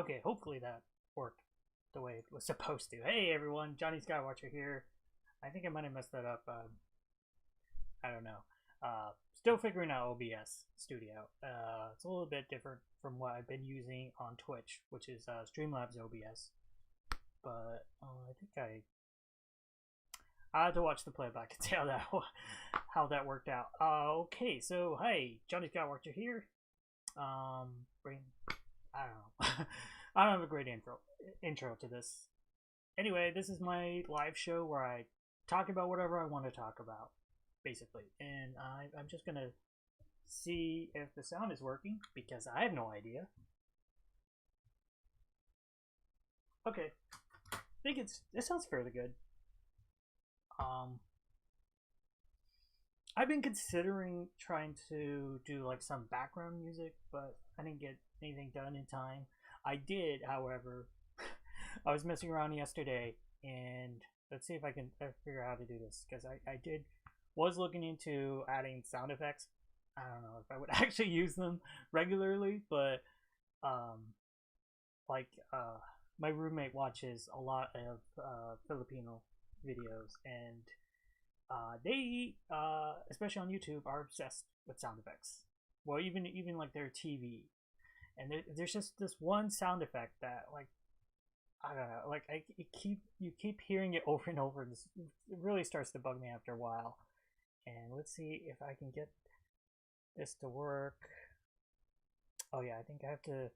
Okay, hopefully that worked the way it was supposed to. Hey everyone, Jonny Skywatcher here. I think I might have messed that up. I don't know. Still figuring out OBS Studio. It's a little bit different from what I've been using on Twitch, which is Streamlabs OBS. But I think I had to watch the playback and see how that worked out. Okay, so hey, Jonny Skywatcher here. I don't know. I don't have a great intro to this. Anyway, this is my live show where I talk about whatever I want to talk about, basically. And I'm just gonna see if the sound is working because I have no idea. Okay, I think it sounds fairly good. I've been considering trying to do like some background music, but I didn't get anything done in time. I did, however. I was messing around yesterday, and let's see if I can figure out how to do this, because I was looking into adding sound effects. I don't know if I would actually use them regularly, but like my roommate watches a lot of Filipino videos, and they especially on YouTube are obsessed with sound effects. Well, even like their TV, and there's just this one sound effect that, like, I don't know, like you keep hearing it over and over, and it really starts to bug me after a while. And let's see if I can get this to work. Oh yeah, I think I have to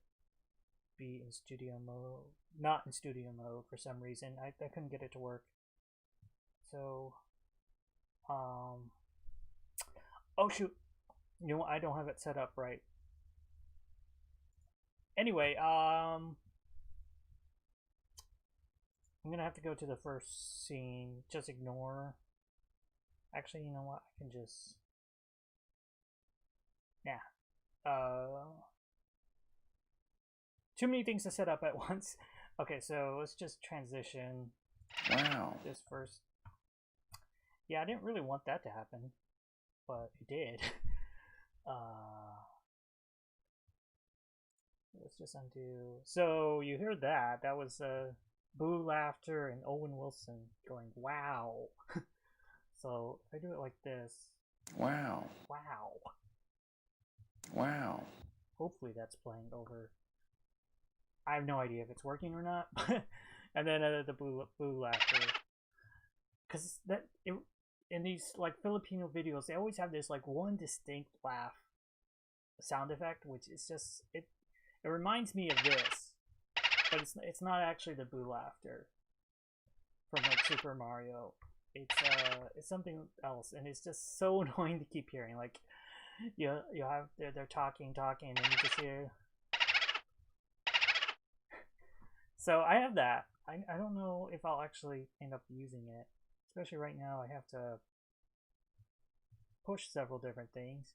be in studio mode, not in studio mode for some reason. I couldn't get it to work. So, oh shoot, you know what? I don't have it set up right. Anyway, I'm gonna have to go to the first scene. Just ignore. Actually, you know what? I can just, yeah. Too many things to set up at once. Okay, so let's just transition. Wow. This first. Yeah, I didn't really want that to happen, but it did. Let's just undo. So you heard that? That was Boo Laughter and Owen Wilson going, wow. So if I do it like this. Wow. Wow. Wow. Hopefully that's playing over. I have no idea if it's working or not. And then the Boo Laughter. Because in these like Filipino videos, they always have this like one distinct laugh sound effect, which is just it reminds me of this, but it's not actually the Boo Laughter from like Super Mario. It's something else, and it's just so annoying to keep hearing. Like you have they're talking, and you just hear. So I have that. I don't know if I'll actually end up using it, especially right now. I have to push several different things,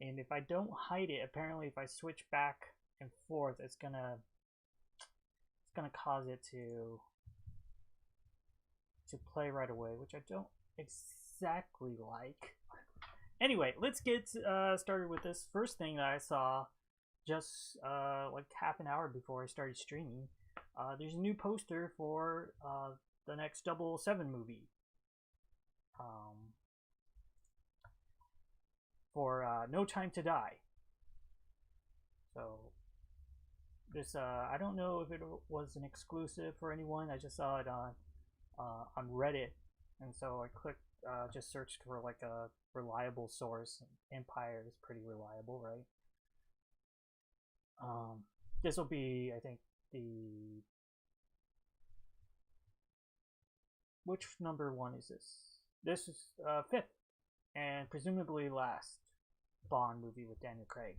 and if I don't hide it, apparently if I switch back and forth, it's gonna cause it to play right away, which I don't exactly like. Anyway, let's get started with this first thing that I saw just like half an hour before I started streaming. There's a new poster for the next 007 movie. For No Time to Die. So this I don't know if it was an exclusive for anyone. I just saw it on Reddit, and so I clicked, just searched for like a reliable source. Empire is pretty reliable, right? This will be, I think, the which number one is this? This is fifth, and presumably last Bond movie with Daniel Craig.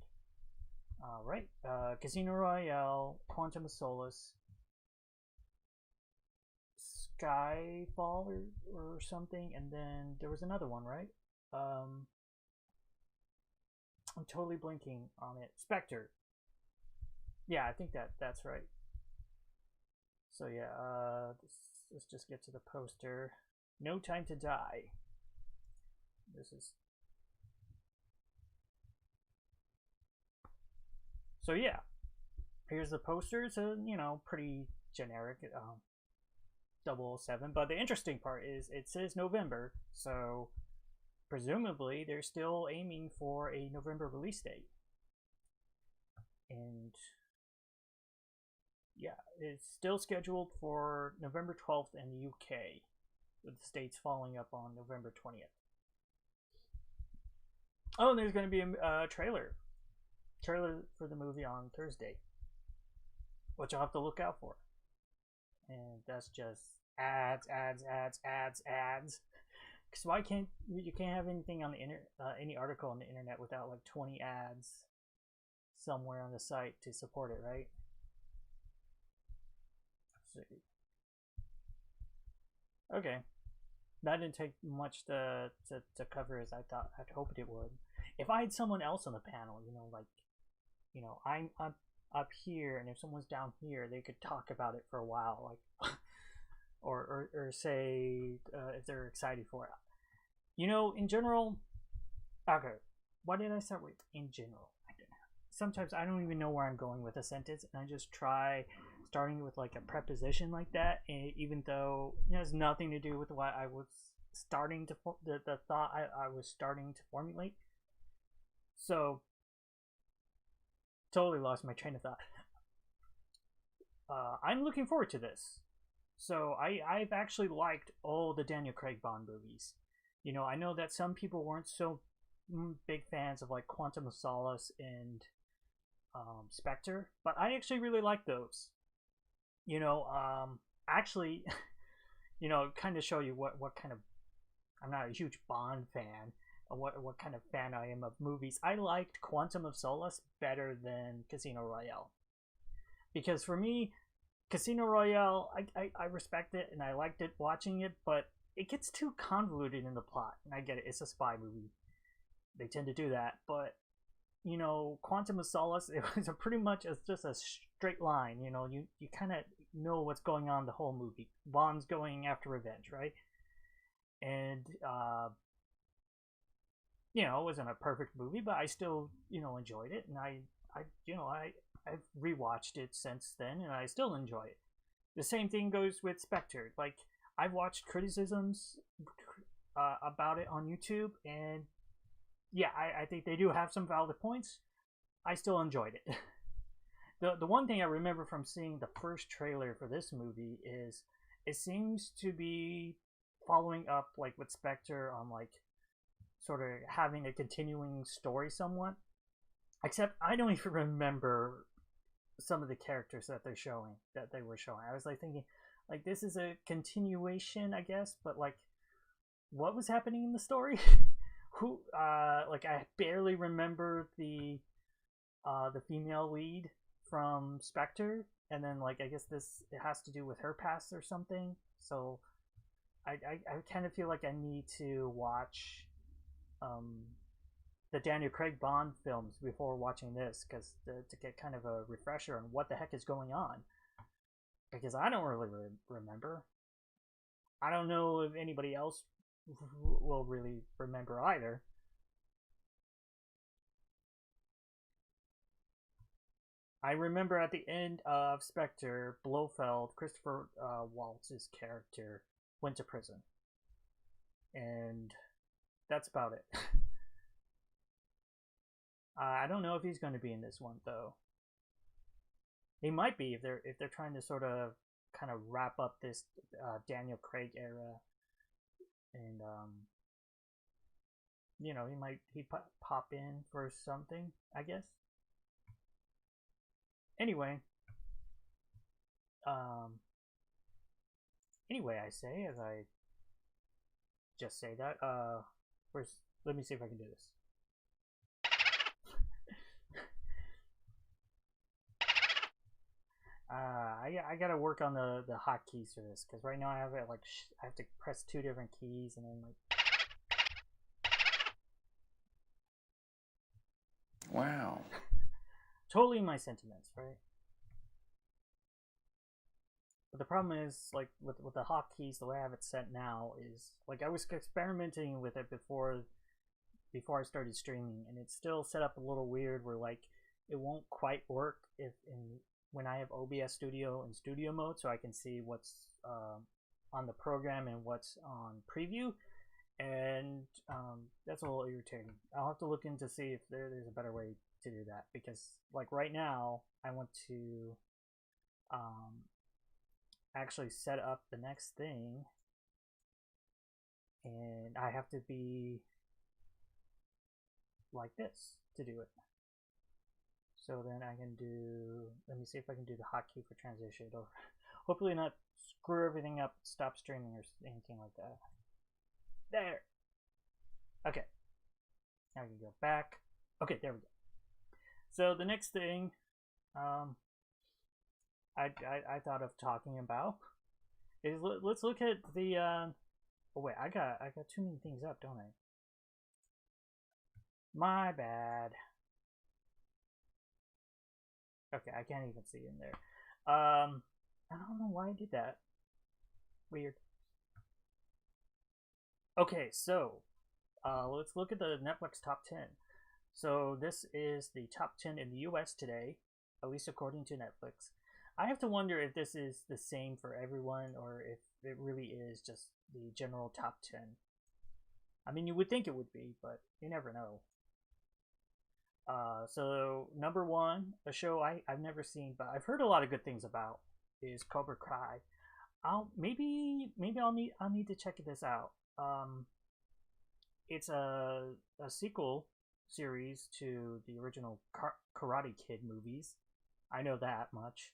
Right, Casino Royale, Quantum of Solace, Skyfall or something, and then there was another one, right? I'm totally blinking on it. Spectre. Yeah, I think that's right. So yeah, let's just get to the poster. No Time to Die. This is. So yeah, Here's the poster. It's a, pretty generic 007. But the interesting part is it says November, so presumably they're still aiming for a November release date. And yeah, it's still scheduled for November 12th in the UK, with the States following up on November 20th. Oh, and there's going to be a trailer for the movie on Thursday, which I'll have to look out for. And that's just ads. Because why can't you can't have anything on the any article on the internet without like 20 ads somewhere on the site to support it, right? Let's see. Okay, that didn't take much to cover as I'd hoped it would. If I had someone else on the panel, I'm up here, and if someone's down here, they could talk about it for a while, like, or say if they're excited for it. In general, okay. Why did I start with in general? Sometimes I don't even know where I'm going with a sentence, and I just try starting with like a preposition like that, and even though it has nothing to do with what I was starting to the thought I was starting to formulate. So totally lost my train of thought. I'm looking forward to this. So I've actually liked all the Daniel Craig Bond movies. I know that some people weren't so big fans of like Quantum of Solace and Spectre, but I actually really like those. Actually, kind of show you what kind of, I'm not a huge Bond fan. What kind of fan I am of movies. I liked Quantum of Solace better than Casino Royale, because for me, Casino Royale, I respect it and I liked it watching it, but it gets too convoluted in the plot. And I get it, it's a spy movie. They tend to do that, but Quantum of Solace, it was pretty much just a straight line. You kind of know what's going on the whole movie. Bond's going after revenge, right? And it wasn't a perfect movie, but I still enjoyed it, and I've rewatched it since then, and I still enjoy it. The same thing goes with Spectre. Like, I've watched criticisms about it on YouTube, and yeah, I think they do have some valid points. I still enjoyed it. The one thing I remember from seeing the first trailer for this movie is it seems to be following up like with Spectre on like sort of having a continuing story somewhat. Except I don't even remember some of the characters that they were showing. I was like thinking, like, this is a continuation, I guess, but like, what was happening in the story? Who like, I barely remember the female lead from Spectre, and then like I guess it has to do with her past or something. So I kind of feel like I need to watch the Daniel Craig Bond films before watching this, because to get kind of a refresher on what the heck is going on, because I don't really remember. I don't know if anybody else will really remember either. I remember at the end of Spectre, Blofeld, Christopher Waltz's character, went to prison. And that's about it. I don't know if he's going to be in this one, though. He might be if they're trying to sort of kind of wrap up this Daniel Craig era, and he pop in for something, I guess. Anyway, I say, as I just say that, let me see if I can do this. I gotta work on the hotkeys for this, because right now I have it like I have to press 2 different keys and then like. Wow. Totally my sentiments, right? But the problem is, like, with the hotkeys, the way I have it set now is like I was experimenting with it before I started streaming, and it's still set up a little weird where like it won't quite work if in when I have OBS Studio in studio mode, so I can see what's on the program and what's on preview, and that's a little irritating. I'll have to look into see if there's a better way to do that, because like right now I want to actually set up the next thing, and I have to be like this to do it. So then I can do, let me see if I can do the hotkey for transition, or hopefully not screw everything up, stop streaming or anything like that. There. Okay. Now we can go back. Okay, there we go. So the next thing I thought of talking about is let's look at the oh wait, I got too many things up, don't I? My bad. Okay, I can't even see in there. I don't know why I did that. Weird. Okay, so let's look at the Netflix top 10. So this is the top 10 in the US today, at least according to Netflix. I have to wonder if this is the same for everyone, or if it really is just the general top 10. I mean, you would think it would be, but you never know. So number one, a show I've never seen, but I've heard a lot of good things about, is Cobra Kai. I'll need to check this out. It's a sequel series to the original Karate Kid movies. I know that much.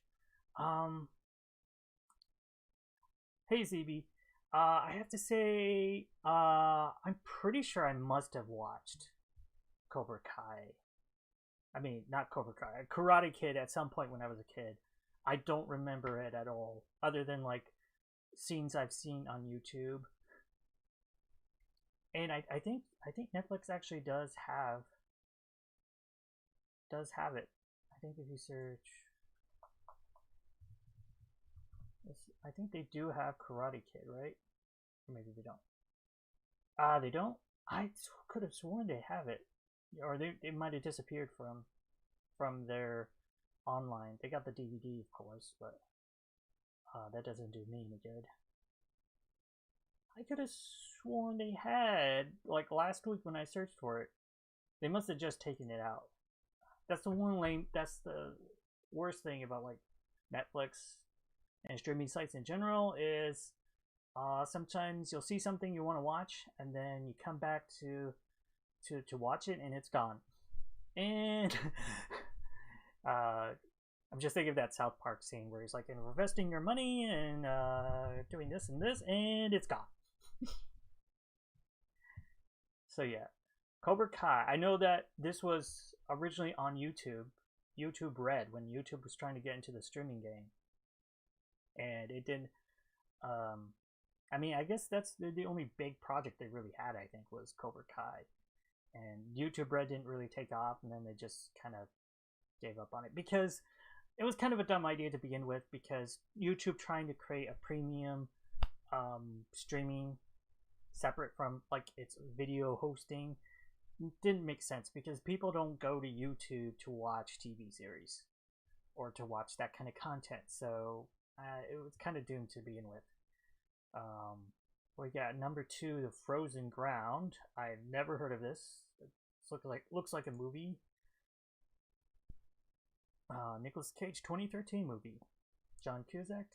Hey ZB, I have to say, I'm pretty sure I must have watched Cobra Kai. I mean, not Cobra Kai, Karate Kid at some point when I was a kid. I don't remember it at all, other than like scenes I've seen on YouTube. And I think Netflix actually does have it. I think if you search, I think they do have Karate Kid, right? Or maybe they don't. They don't? I could have sworn they have it. Or they might have disappeared from their online. They got the DVD, of course, but that doesn't do me any good. I could have sworn they had, like last week when I searched for it. They must have just taken it out. That's the worst thing about like Netflix and streaming sites in general is sometimes you'll see something you want to watch, and then you come back to watch it and it's gone. And I'm just thinking of that South Park scene where he's like, investing your money and doing this and this, and it's gone. So yeah, Cobra Kai. I know that this was originally on YouTube Red, when YouTube was trying to get into the streaming game, and it didn't. I mean, I guess that's the only big project they really had, I think, was Cobra Kai. And YouTube Red didn't really take off, and then they just kind of gave up on it, because it was kind of a dumb idea to begin with, because YouTube trying to create a premium streaming separate from like its video hosting didn't make sense, because people don't go to YouTube to watch TV series or to watch that kind of content. So it was kind of doomed to begin with. We got number 2, The Frozen Ground. I've never heard of this. It looks like a movie. Nicolas Cage 2013 movie. John Cusack.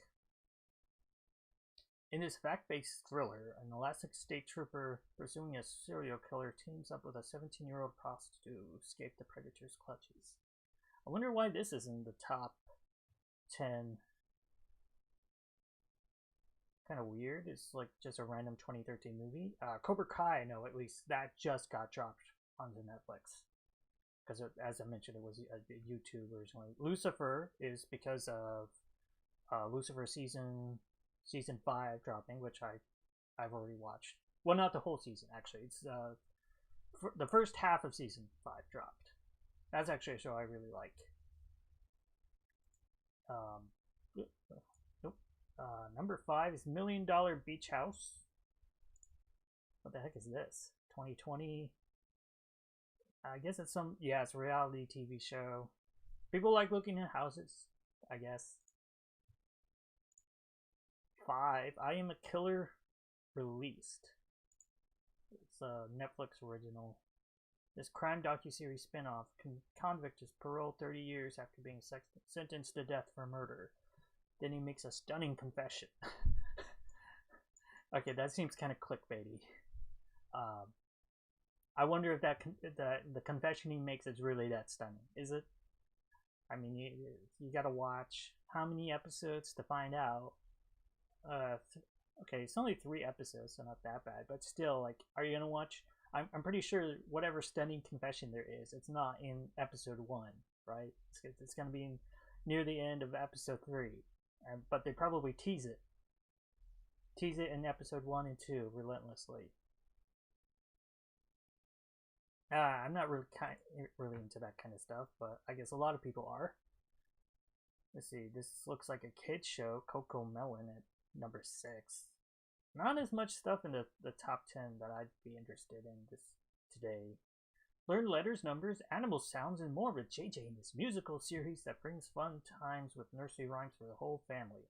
In this fact-based thriller, an elastic state trooper pursuing a serial killer teams up with a 17-year-old prostitute to escape the predator's clutches. I wonder why this is in the top 10. Kind of weird. It's like just a random 2013 movie. Cobra Kai, I know at least that just got dropped onto Netflix, because as I mentioned, it was a YouTube originally. Lucifer is because of Lucifer season 5 dropping, which I've already watched. Well, not the whole season, actually. It's the first half of season 5 dropped. That's actually a show I really like. Number 5 is $1 Million Beach House. What the heck is this? 2020. I guess it's it's a reality TV show. People like looking at houses. I guess. 5. I Am a Killer released. It's a Netflix original. This crime docuseries spin-off. Convict is paroled 30 years after being sentenced to death for murder. Then he makes a stunning confession. Okay, that seems kind of clickbaity. I wonder if the confession he makes is really that stunning. Is it? I mean, you gotta watch how many episodes to find out. Okay, it's only 3 episodes, so not that bad. But still, like, are you gonna watch? I'm pretty sure whatever stunning confession there is, it's not in episode 1, right? It's gonna be near the end of episode 3, but they probably tease it in episode 1 and 2 relentlessly. I'm not really into that kind of stuff, but I guess a lot of people are. Let's see, this looks like a kid's show, Coco Melon at number 6. Not as much stuff in the top 10 that I'd be interested in this today. Learn letters, numbers, animal sounds, and more with JJ in this musical series that brings fun times with nursery rhymes for the whole family.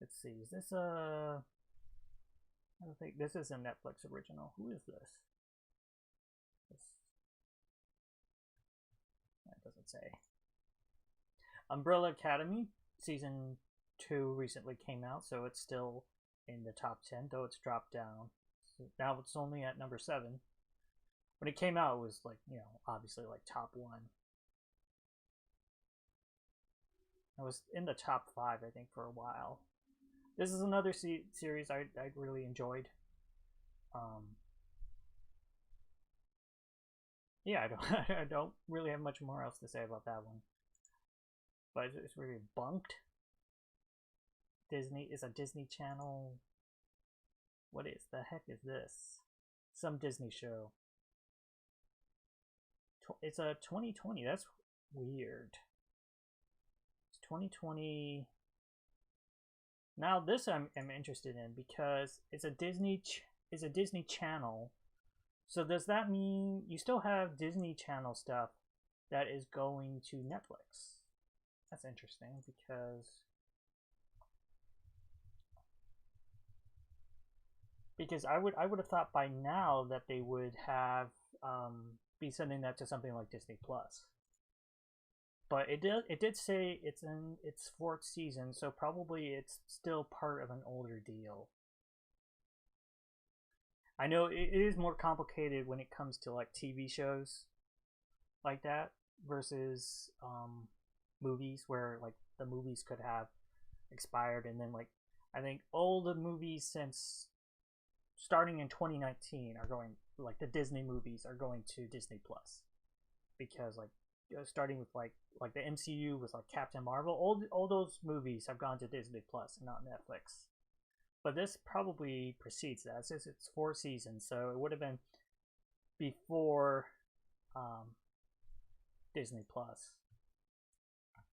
Let's see, is this a... I don't think this is a Netflix original. Who is this? That doesn't say. Umbrella Academy season 2 recently came out, so it's still in the top 10, though it's dropped down. So now it's only at number 7. When it came out, it was like, obviously like top 1. It was in the top 5, I think, for a while. This is another series I really enjoyed. Yeah, I don't really have much more else to say about that one. But it's really bunked. Disney is a Disney Channel. What is the heck is this? Some Disney show. It's a 2020. That's weird. It's 2020. Now this I'm interested in because it's a Disney Channel. So does that mean you still have Disney Channel stuff that is going to Netflix? That's interesting because I would have thought by now that they would have be sending that to something like Disney Plus. But it did say it's in its 4th season, so probably it's still part of an older deal. I know it is more complicated when it comes to like TV shows like that versus movies, where like the movies could have expired, and then like I think all the movies since starting in 2019 are going, like the Disney movies are going to Disney Plus, because like starting with like the MCU was like Captain Marvel, all those movies have gone to Disney Plus and not Netflix. But this probably precedes that. It says it's 4 seasons, so it would have been before Disney Plus.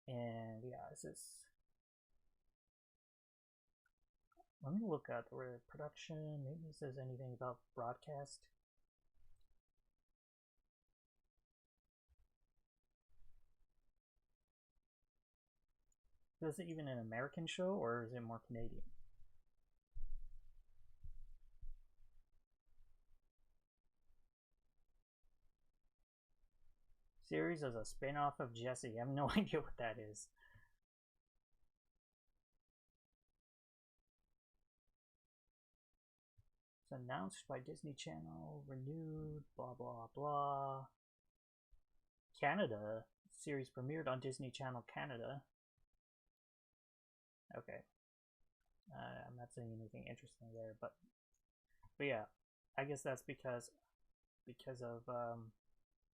And yeah, this is. Let me look at the production. Maybe it says anything about broadcast. Is it even an American show, or is it more Canadian? Series as a spin-off of Jessie. I have no idea what that is. It's announced by Disney Channel, renewed, blah blah blah. Canada. Series premiered on Disney Channel Canada. Okay. I'm not saying anything interesting there, but yeah, I guess that's because of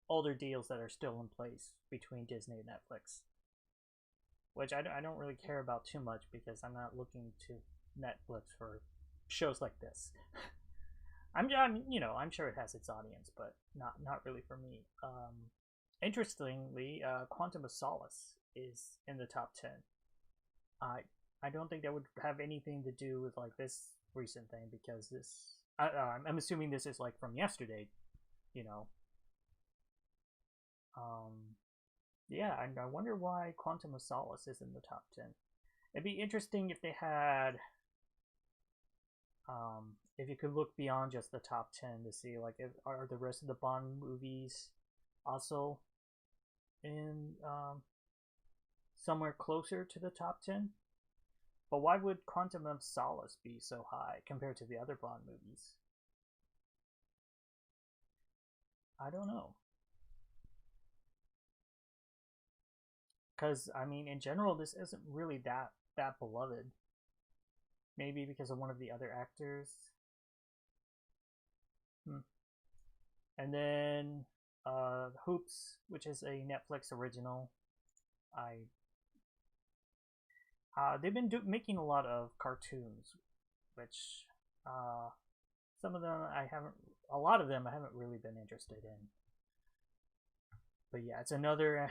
older deals that are still in place between Disney and Netflix, which I don't really care about too much, because I'm not looking to Netflix for shows like this. I'm sure it has its audience, but not really for me. Interestingly, Quantum of Solace is in the top 10. I don't think that would have anything to do with like this recent thing, because this I'm assuming this is like from yesterday, Yeah, and I wonder why Quantum of Solace is in the top 10. It'd be interesting if they had, if you could look beyond just the top 10 to see, like, if, are the rest of the Bond movies also in somewhere closer to the top 10? But why would Quantum of Solace be so high compared to the other Bond movies? I don't know. Because, I mean, in general, this isn't really that beloved. Maybe because of one of the other actors. Hmm. And then Hoops, which is a Netflix original. I they've been making a lot of cartoons, which some of them I haven't. A lot of them I haven't really been interested in. But yeah, it's another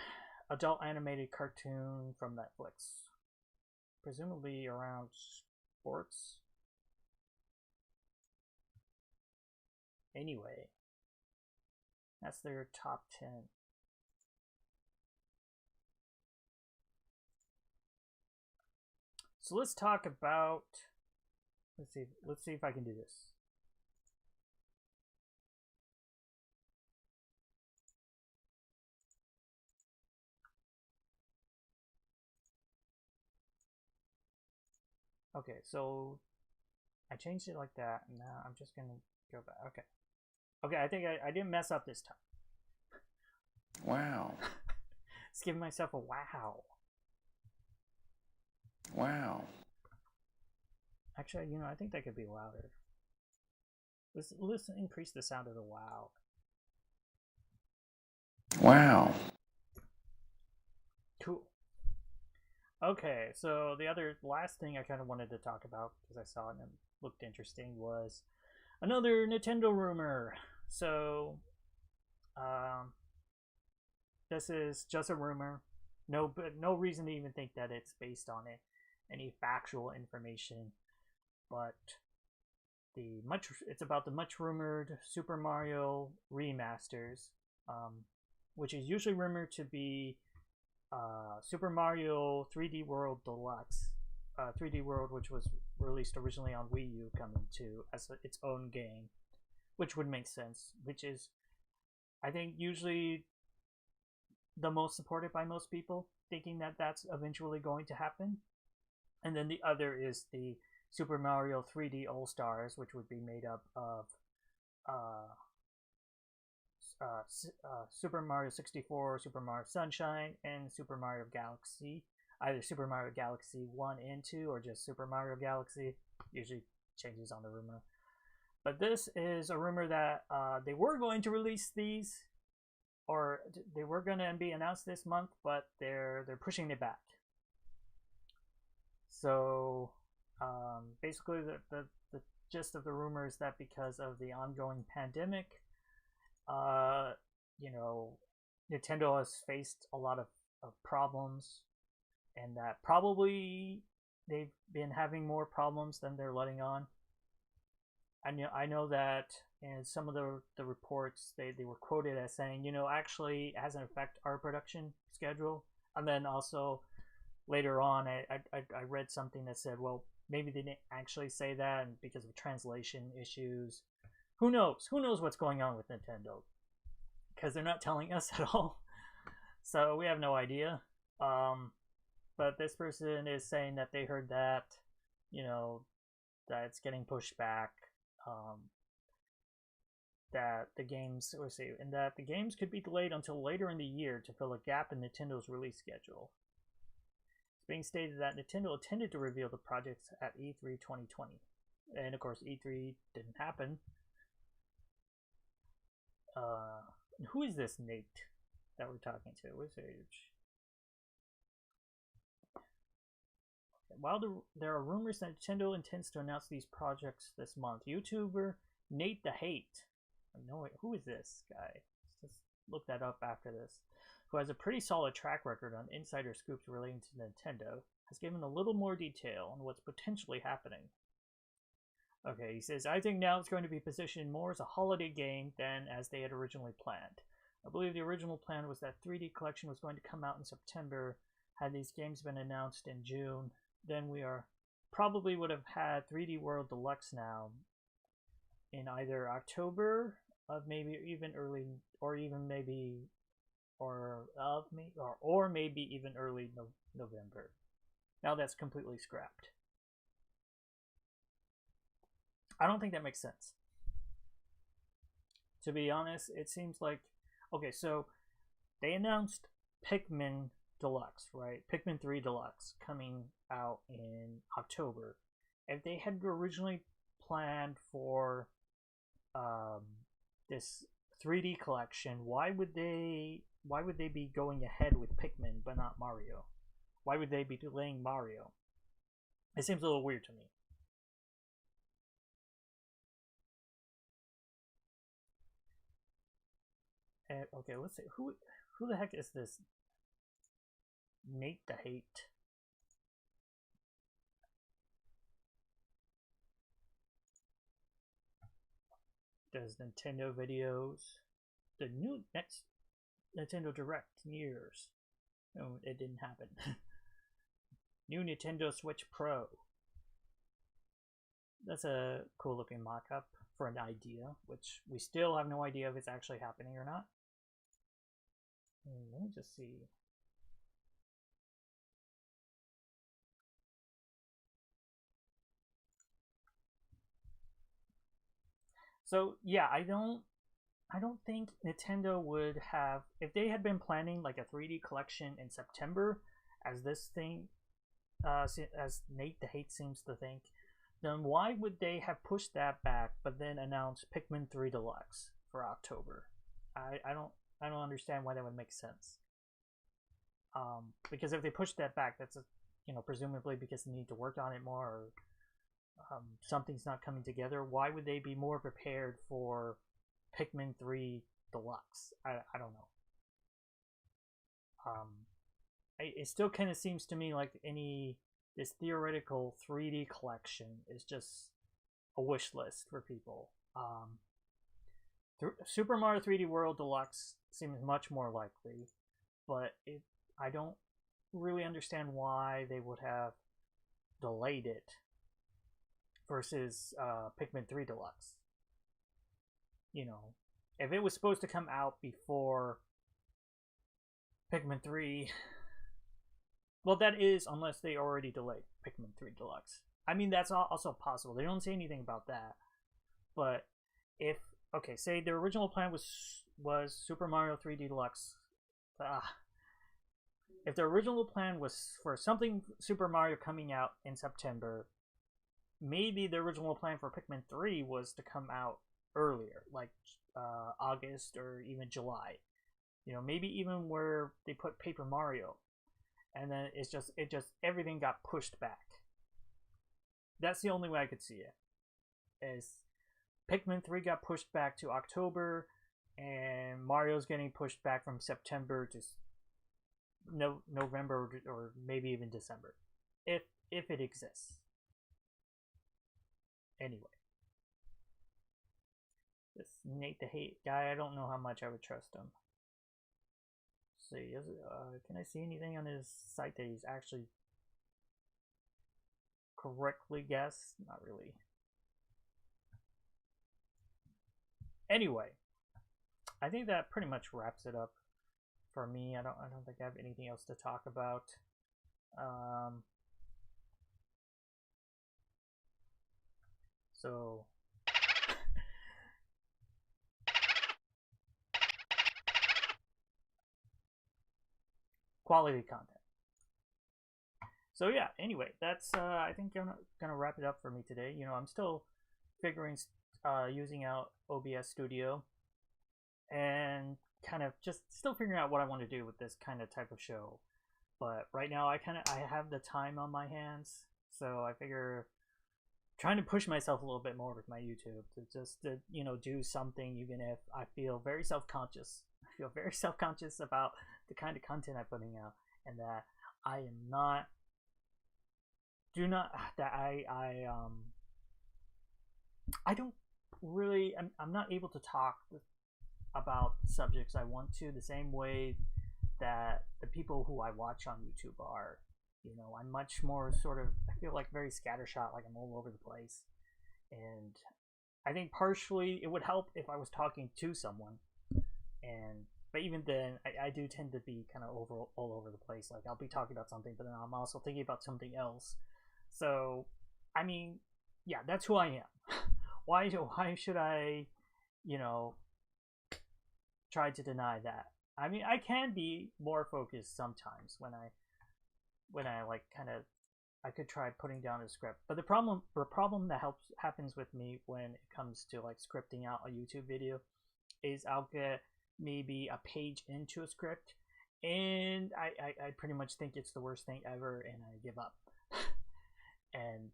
adult animated cartoon from Netflix, presumably around sports. Anyway, that's their top 10. So let's talk about. Let's see. Let's see if I can do this. Okay, so I changed it like that, and now I'm just gonna go back. Okay, okay. I think I didn't mess up this time. Wow. Just giving myself a wow. Wow. Actually, I think that could be louder. Let's increase the sound of the wow. Wow. Cool. Okay, so the other last thing I kind of wanted to talk about because I saw it and it looked interesting was another Nintendo rumor. So, this is just a rumor. No reason to even think that it's based on any factual information. But it's about the much rumored Super Mario remasters, which is usually rumored to be Super Mario 3D World Deluxe, 3D World, which was released originally on Wii U, coming to as its own game, which would make sense. Which is, I think, usually the most supported by most people, thinking that that's eventually going to happen. And then the other is the Super Mario 3D All Stars, which would be made up of uh, Super Mario 64, Super Mario Sunshine, and Super Mario Galaxy. Either Super Mario Galaxy 1 and 2, or just Super Mario Galaxy. Usually changes on the rumor. But this is a rumor that they were going to release these, or they were going to be announced this month, but they're pushing it back. So basically, the gist of the rumor is that because of the ongoing pandemic, Nintendo has faced a lot of problems, and that probably they've been having more problems than they're letting on. I know that in some of the reports they were quoted as saying, actually it hasn't affected our production schedule. And then also later on, I read something that said, well, maybe they didn't actually say that, and because of translation issues. Who knows? Who knows what's going on with Nintendo? Because they're not telling us at all. So we have no idea. But this person is saying that they heard that, that it's getting pushed back. That the games, and that the games could be delayed until later in the year to fill a gap in Nintendo's release schedule. It's being stated that Nintendo intended to reveal the projects at E3 2020, and of course E3 didn't happen. Who is this Nate that we're talking to? What's age? While there are rumors that Nintendo intends to announce these projects this month, YouTuber Nate the Hate, no, who is this guy? Let's just look that up after this. Who has a pretty solid track record on insider scoops relating to Nintendo, has given a little more detail on what's potentially happening. Okay, he says, I think now it's going to be positioned more as a holiday game than as they had originally planned. I believe the original plan was that 3D Collection was going to come out in September. Had these games been announced in June, then we probably would have had 3D World Deluxe now in either October of maybe even early, or even maybe, or maybe even early November. Now that's completely scrapped. I don't think that makes sense. To be honest, it seems like, okay, so they announced Pikmin Deluxe, right? Pikmin 3 Deluxe coming out in October. If they had originally planned for this 3D collection, why would they be going ahead with Pikmin but not Mario? Why would they be delaying Mario? It seems a little weird to me. Okay, let's see. Who the heck is this? Nate the Hate. Does Nintendo videos. The new next Nintendo Direct years. No, it didn't happen. New Nintendo Switch Pro. That's a cool looking mock-up for an idea, which we still have no idea if it's actually happening or not. Let me just see. So yeah, I don't think Nintendo would have, if they had been planning like a 3D collection in September, as this thing, as Nate the Hate seems to think, then why would they have pushed that back but then announced Pikmin 3 Deluxe for October? I don't understand why that would make sense. Because if they pushed that back, that's presumably because they need to work on it more, or something's not coming together. Why would they be more prepared for Pikmin 3 Deluxe? I don't know. It still kind of seems to me like this theoretical 3D collection is just a wish list for people. Super Mario 3D World Deluxe seems much more likely, but I don't really understand why they would have delayed it versus Pikmin 3 Deluxe. If it was supposed to come out before Pikmin 3, well, that is, unless they already delayed Pikmin 3 Deluxe. I mean, that's also possible. They don't say anything about that. But if, okay, say the original plan was Super Mario 3D Deluxe. If the original plan was for something Super Mario coming out in September, maybe the original plan for Pikmin 3 was to come out earlier, like August or even July. Maybe even where they put Paper Mario, and then it just everything got pushed back. That's the only way I could see it. Is Pikmin 3 got pushed back to October, and Mario's getting pushed back from September to November, or maybe even December, if it exists. Anyway, this Nate the Hate guy, I don't know how much I would trust him. Let's see, can I see anything on his site that he's actually correctly guessed? Not really. Anyway, I think that pretty much wraps it up for me. I don't think I have anything else to talk about. So quality content. So yeah, anyway, that's I think gonna wrap it up for me today. I'm still figuring using out OBS Studio, and kind of just still figuring out what I want to do with this kind of type of show. But right now I have the time on my hands, so I figure trying to push myself a little bit more with my YouTube to do something, even if I feel very self-conscious. I feel very self-conscious about the kind of content I'm putting out, and that I am not I don't really, I'm not able to talk about subjects I want to, the same way that the people who I watch on YouTube are. You know, I'm much more sort of, I feel like very scattershot, like I'm all over the place. And I think partially it would help if I was talking to someone. But even then, I do tend to be kind of all over the place. Like I'll be talking about something, but then I'm also thinking about something else. So, I mean, yeah, that's who I am. Why should I, you know, try to deny that? I mean, I can be more focused sometimes when I like kind of, I could try putting down a script. But the problem that happens with me when it comes to like scripting out a YouTube video is I'll get maybe a page into a script and I pretty much think it's the worst thing ever and I give up. And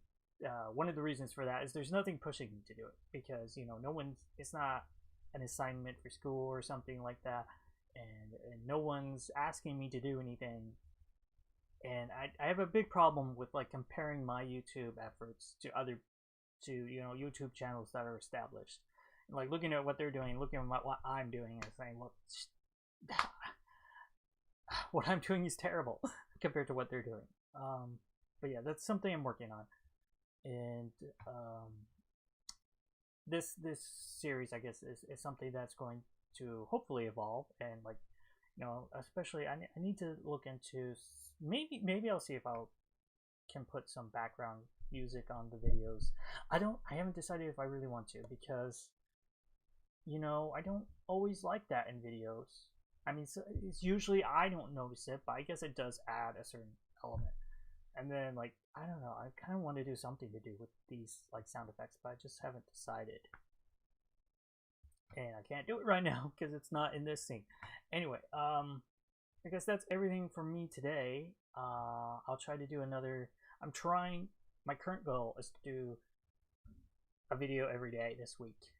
one of the reasons for that is there's nothing pushing me to do it, because you know it's not an assignment for school or something like that, and no one's asking me to do anything. And I have a big problem with like comparing my YouTube efforts to YouTube channels that are established, like looking at what they're doing, looking at what I'm doing, and saying, look, what I'm doing is terrible compared to what they're doing. But yeah, that's something I'm working on. And this series, I guess, is something that's going to hopefully evolve. And like, you know, especially I need to look into, maybe I'll see if I can put some background music on the videos. I haven't decided if I really want to, because you know, I don't always like that in videos. I mean, so it's usually I don't notice it, but I guess it does add a certain element. And then, like, I don't know, I kind of want to do something to do with these, like, sound effects, but I just haven't decided. And I can't do it right now because it's not in this scene. Anyway, I guess that's everything for me today. I'll try to do another. My current goal is to do a video every day this week.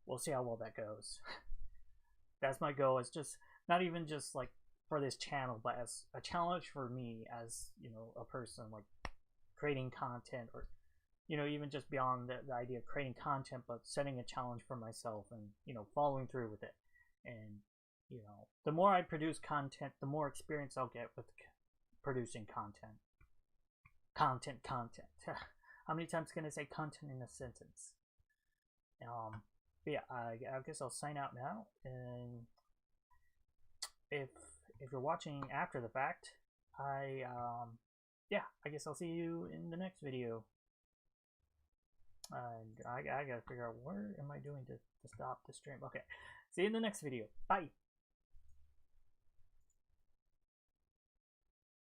We'll see how well that goes. That's my goal. It's just not even just like for this channel, but as a challenge for me as, you know, a person like creating content, or, you know, even just beyond the idea of creating content, but setting a challenge for myself and, you know, following through with it. And, you know, the more I produce content, the more experience I'll get with producing content. Content. How many times can I say content in a sentence? But yeah, I guess I'll sign out now. And if you're watching after the fact, I guess I'll see you in the next video. And I gotta figure out where am I doing to stop the stream. Okay, see you in the next video. Bye.